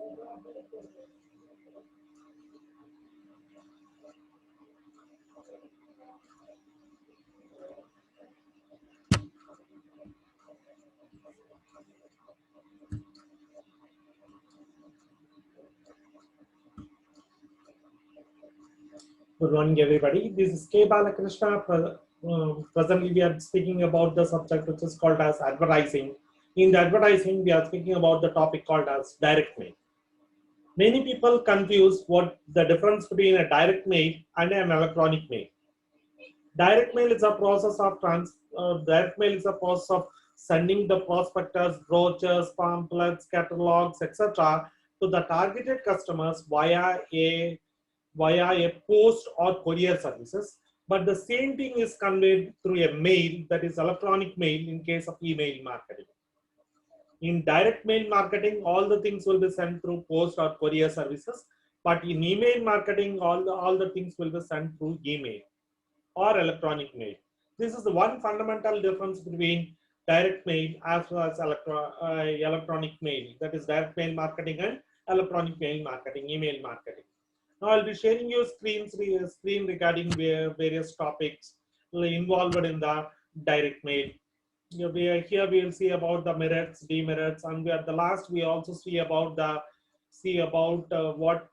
Good morning, everybody. This is K. Balakrishna. Presently, we are speaking about the subject which is called as advertising. In the advertising, we are speaking about the topic called as direct mail. Many people confuse what the difference between a direct mail and an electronic mail. Direct mail is a process of direct mail is a process of sending the prospectus, brochures, pamphlets, catalogs, etc. to the targeted customers via a post or courier services, but the same thing is conveyed through a mail, that is electronic mail in case of email marketing. In direct mail marketing, all the things will be sent through post or courier services, but in email marketing, all the things will be sent through email or electronic mail. This is the one fundamental difference between direct mail as well as electronic mail, that is direct mail marketing and electronic mail marketing, email marketing. Now I'll be sharing you screen regarding various topics involved in the direct mail. Here we will see about the merits, demerits, and at the last we also see about what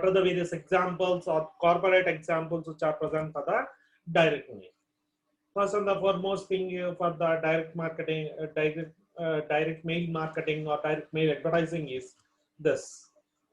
are the various examples or corporate examples which are present for the direct mail. First and the foremost thing for the direct marketing, direct mail marketing or direct mail advertising is this.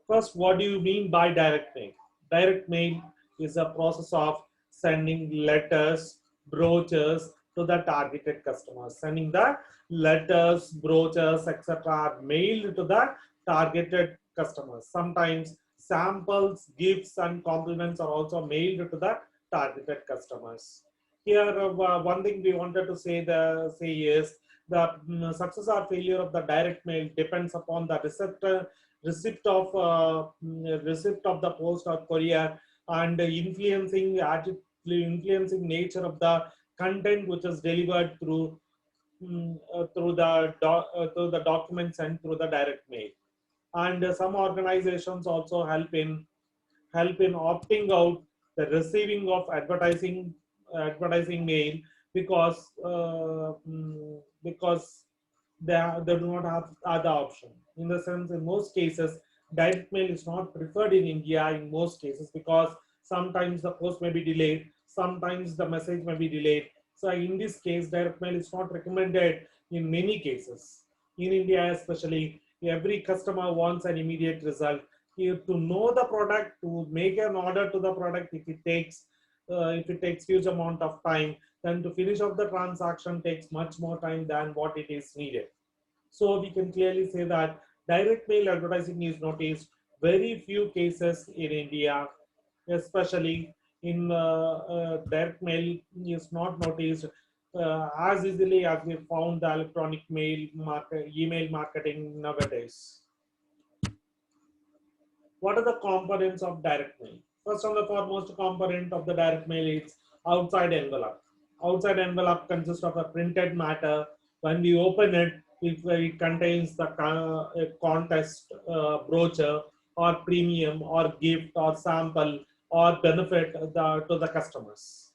First, what do you mean by direct mail? Direct mail is a process of sending letters, brochures to the targeted customers. Sending the letters, brochures, etc. are mailed to the targeted customers. Sometimes samples, gifts, and compliments are also mailed to the targeted customers. Here, one thing we wanted to say is the success or failure of the direct mail depends upon the receipt of the post or courier and influencing nature of the content which is delivered through the documents and through the direct mail. And some organizations also help in opting out the receiving of advertising mail because they do not have other option. In the sense, in most cases, direct mail is not preferred in India in most cases because sometimes the post may be delayed, sometimes the message may be delayed. So in this case, direct mail is not recommended in many cases. In India especially, every customer wants an immediate result. To know the product, to make an order to the product, if it takes huge amount of time, then to finish off the transaction takes much more time than what it is needed. So we can clearly say that direct mail advertising is noticed very few cases in India, especially in direct mail is not noticed as easily as we found the electronic email marketing nowadays. What are the components of direct mail? First and the foremost component of the direct mail is outside envelope. Outside envelope consists of a printed matter. When we open it, it contains the contest brochure or premium or gift or sample or benefit to the customers.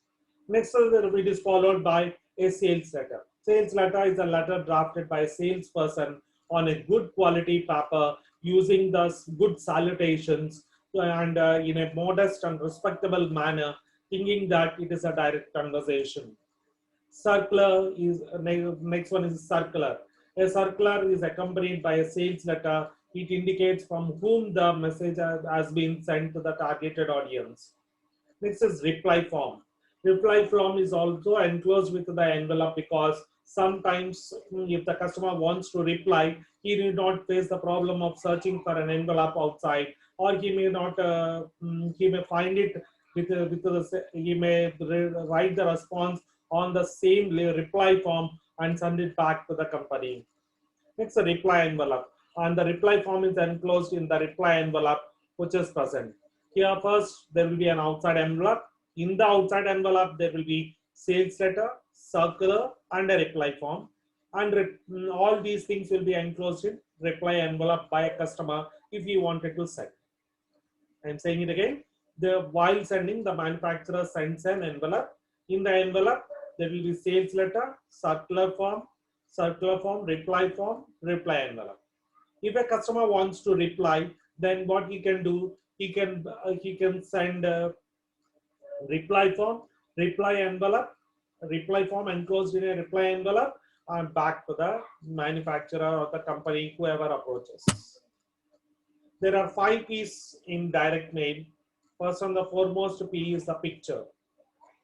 Next, it is followed by a sales letter. Sales letter is a letter drafted by a salesperson on a good quality paper using the good salutations and in a modest and respectable manner, thinking that it is a direct conversation. Circular is next one is circular. A circular is accompanied by a sales letter. It indicates from whom the message has been sent to the targeted audience. Next is reply form. Reply form is also enclosed with the envelope because sometimes if the customer wants to reply, he need not face the problem of searching for an envelope outside, or he may not he may find it he may write the response on the same reply form and send it back to the company. Next, a reply envelope, and the reply form is enclosed in the reply envelope which is present. Here first there will be an outside envelope. In the outside envelope there will be sales letter, circular, and a reply form, and all these things will be enclosed in reply envelope by a customer if he wanted to send. I'm saying it again. While sending, the manufacturer sends an envelope. In the envelope, there will be sales letter, circular form, reply envelope. If a customer wants to reply, then what he can do, he can send a reply form, reply envelope, reply form enclosed in a reply envelope, and back to the manufacturer or the company, whoever approaches. There are 5 P's in direct mail. First and the foremost P is the picture.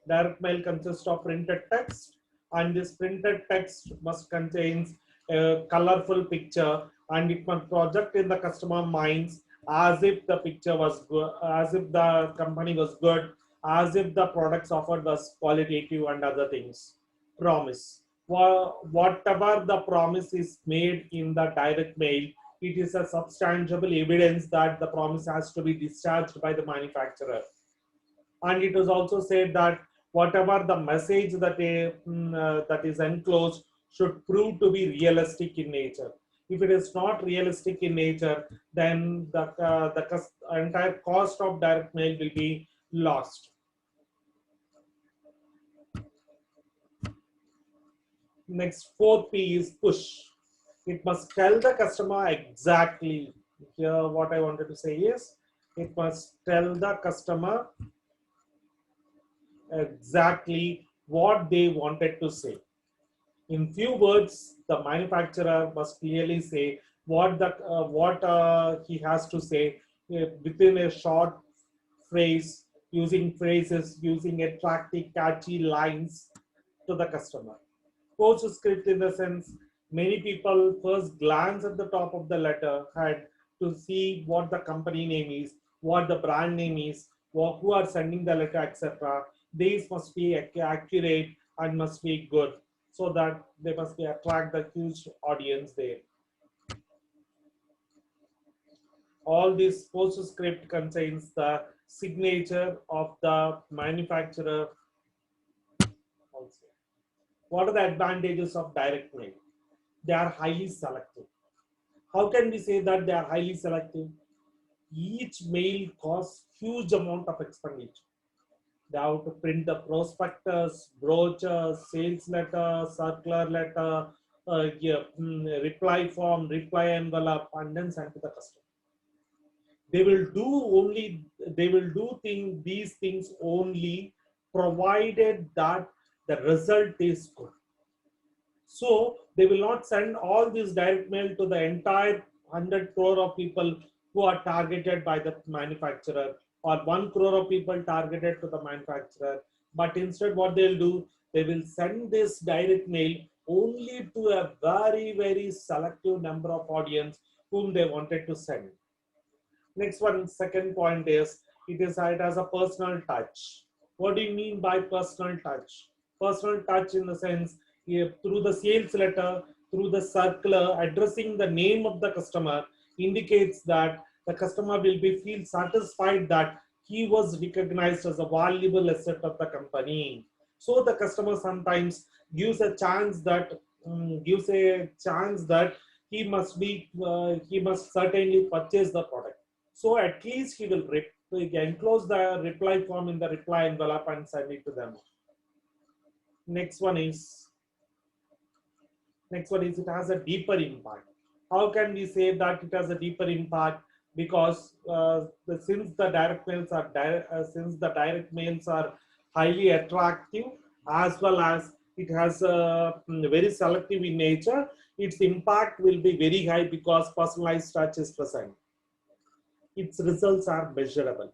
Direct mail consists of printed text, and this printed text must contain a colorful picture, and it must project in the customer minds as if the picture was good, as if the company was good, as if the products offered was qualitative and other things. Promise. Whatever the promise is made in the direct mail, it is a substantial evidence that the promise has to be discharged by the manufacturer. And it is also said that whatever the message that that is enclosed should prove to be realistic in nature. If it is not realistic in nature, then the entire cost of direct mail will be lost. Next, 4th P is push. It must tell the customer exactly. Here, what I wanted to say is, it must tell the customer exactly what they wanted to say. In few words, the manufacturer must clearly say what he has to say within a short phrase, using phrases, using attractive, catchy lines to the customer. Postscript, in the sense, many people first glance at the top of the letterhead to see what the company name is, what the brand name is, who are sending the letter, etc. These must be accurate and must be good, so that they must be attract the huge audience there. All this postscript contains the signature of the manufacturer also. What are the advantages of direct mail? They are highly selective. How can we say that they are highly selective? Each mail costs huge amount of expenditure. They have to print the prospectus, brochures, sales letter, circular letter, reply form, reply envelope, and then send to the customer. They will do these things only provided that the result is good. So they will not send all this direct mail to the entire 100 crore of people who are targeted by the manufacturer, or 1 crore of people targeted to the manufacturer. But instead what they'll do, they will send this direct mail only to a very, very selective number of audience whom they wanted to send. Next one, second point is, it has a personal touch. What do you mean by personal touch? Personal touch in the sense, through the sales letter, through the circular, addressing the name of the customer indicates that the customer will feel satisfied that he was recognized as a valuable asset of the company. So the customer sometimes gives a chance that he must certainly purchase the product. So at least he will enclose the reply form in the reply envelope and send it to them. Next one is it has a deeper impact. How can we say that it has a deeper impact? Because since the direct mails are highly attractive, as well as it has very selective in nature, its impact will be very high because personalized touch is present. Its results are measurable.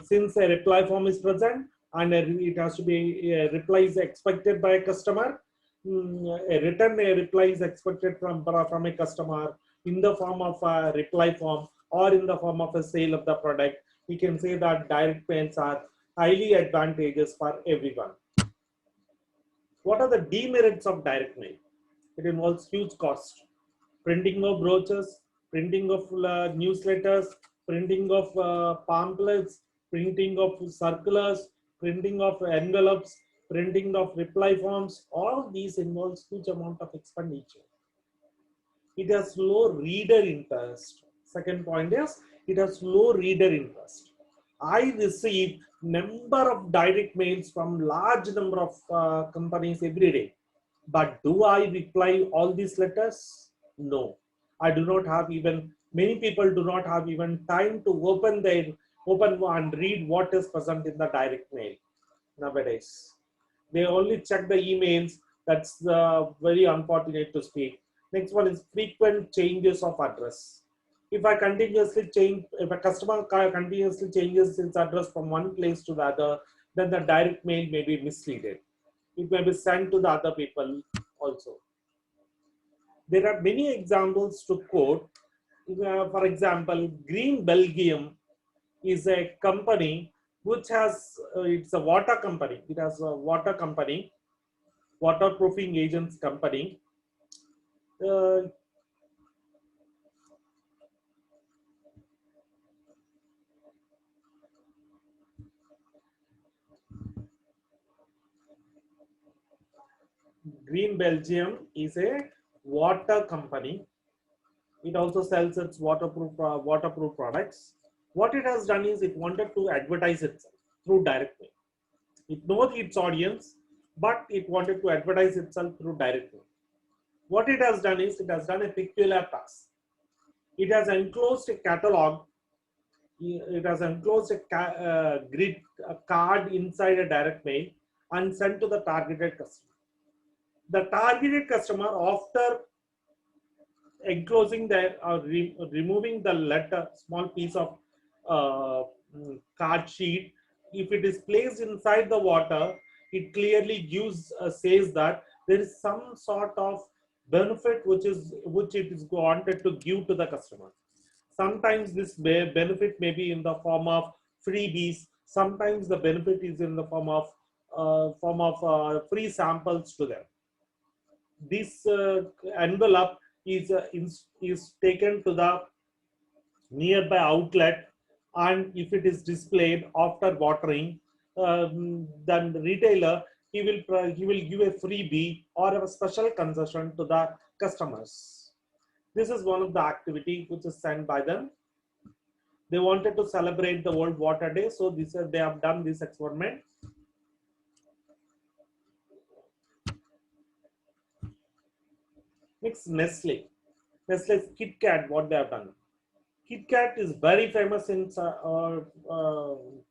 Since a reply form is present and it has to be a reply is expected by a customer, a reply is expected from a customer in the form of a reply form or in the form of a sale of the product, we can say that direct mails are highly advantageous for everyone. What are the demerits of direct mail? It involves huge cost. Printing of brochures, printing of newsletters, printing of pamphlets, printing of circulars, printing of envelopes, printing of reply forms. All of these involves huge amount of expenditure. it has low reader interest. Second point is it has low reader interest. I receive number of direct mails from large number of companies every day. But do I reply all these letters? No. I do not have even, many people do not have even time to open and read what is present in the direct mail nowadays. They only check the emails. That's very unfortunate to speak. Next one is frequent changes of address. If I continuously change, if a customer continuously changes its address from one place to the other, then the direct mail may be misleaded. It may be sent to the other people also. There are many examples to quote. For example, Green Belgium is a company which has, it's a water company. It has a water company, waterproofing agents company. Uh, Green Belgium is a water company. It also sells its waterproof products. What it has done is it wanted to advertise itself through direct mail. It knows its audience, but it wanted to advertise itself through direct mail. What it has done is it has done a peculiar task. It has enclosed a catalog. It has enclosed a card inside a direct mail and sent to the targeted customer. The targeted customer, after enclosing the removing the letter, small piece of uh, card sheet, if it is placed inside the water, it clearly gives says that there is some sort of benefit which it is wanted to give to the customer. Sometimes this benefit may be in the form of freebies. Sometimes the benefit is in the form of free samples to them. This envelope is taken to the nearby outlet, and if it is displayed after watering, then the retailer, he will give a freebie or a special concession to the customers. This is one of the activity which is sent by them. They wanted to celebrate the World Water Day, so they have done this experiment. Next, Nestle's Kit Kat, what they have done. Kit Kat is very famous in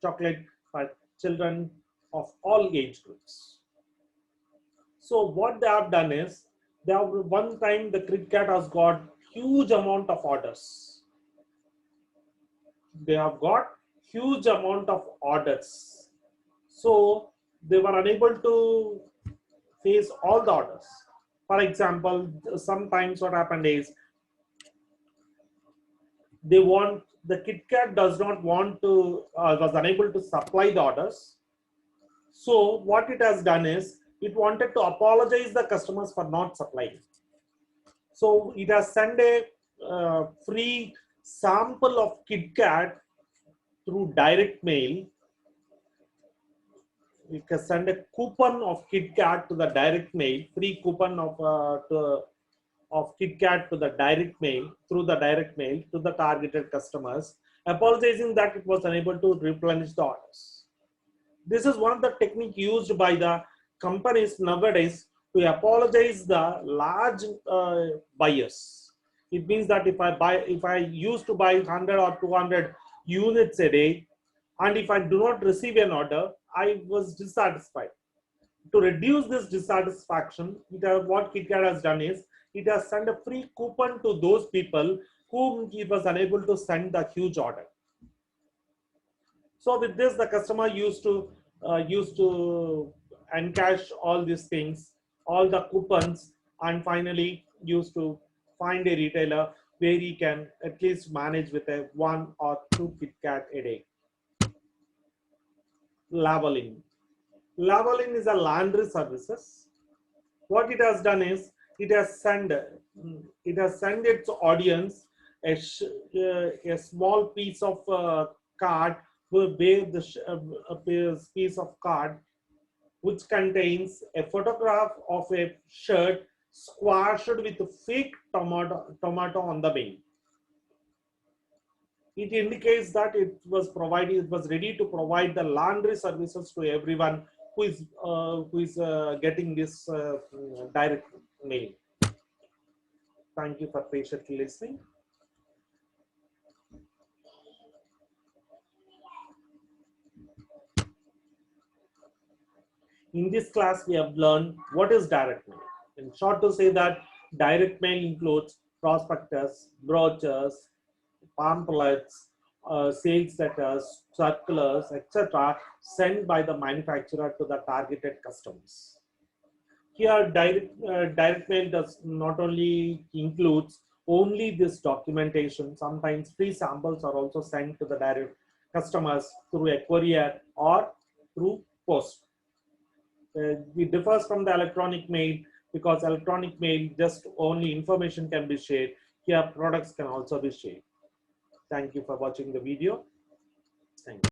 chocolate for children of all age groups. So what they have done is, they have one time the Kit Kat has got huge amount of orders. They have got huge amount of orders. So they were unable to face all the orders. For example, sometimes what happened is, they want, the Kit Kat does not want to, was unable to supply the orders. So what it has done is, it wanted to apologize the customers for not supplying. So it has sent a free sample of Kit Kat through direct mail. You can send a coupon of Kit Kat to the direct mail, free coupon of Kit Kat to the direct mail, through the direct mail to the targeted customers, apologizing that it was unable to replenish the orders. This is one of the technique used by the companies nowadays to apologize the large buyers. It means that if I used to buy 100 or 200 units a day, and if I do not receive an order, I was dissatisfied. To reduce this dissatisfaction, what KitKat has done is, it has sent a free coupon to those people whom he was unable to send the huge order. So with this, the customer used to encash all these things, all the coupons, and finally used to find a retailer where he can at least manage with a 1 or 2 KitKat a day. Lavalin. Lavalin is a laundry services. What it has done is, it has sent its audience a small piece of card, where a piece of card which contains a photograph of a shirt squashed with fake tomato on the mail. It indicates that it was ready to provide the laundry services to everyone who is getting this direct mail. Thank you for patiently listening. In this class, we have learned what is direct mail. In short, to say that direct mail includes prospectus, brochures, pamphlets, sales letters, circulars, etc., sent by the manufacturer to the targeted customers. Here, direct mail does not only includes only this documentation. Sometimes free samples are also sent to the direct customers through a courier or through post. It differs from the electronic mail because electronic mail just only information can be shared. Here, products can also be shared. Thank you for watching the video. Thank you.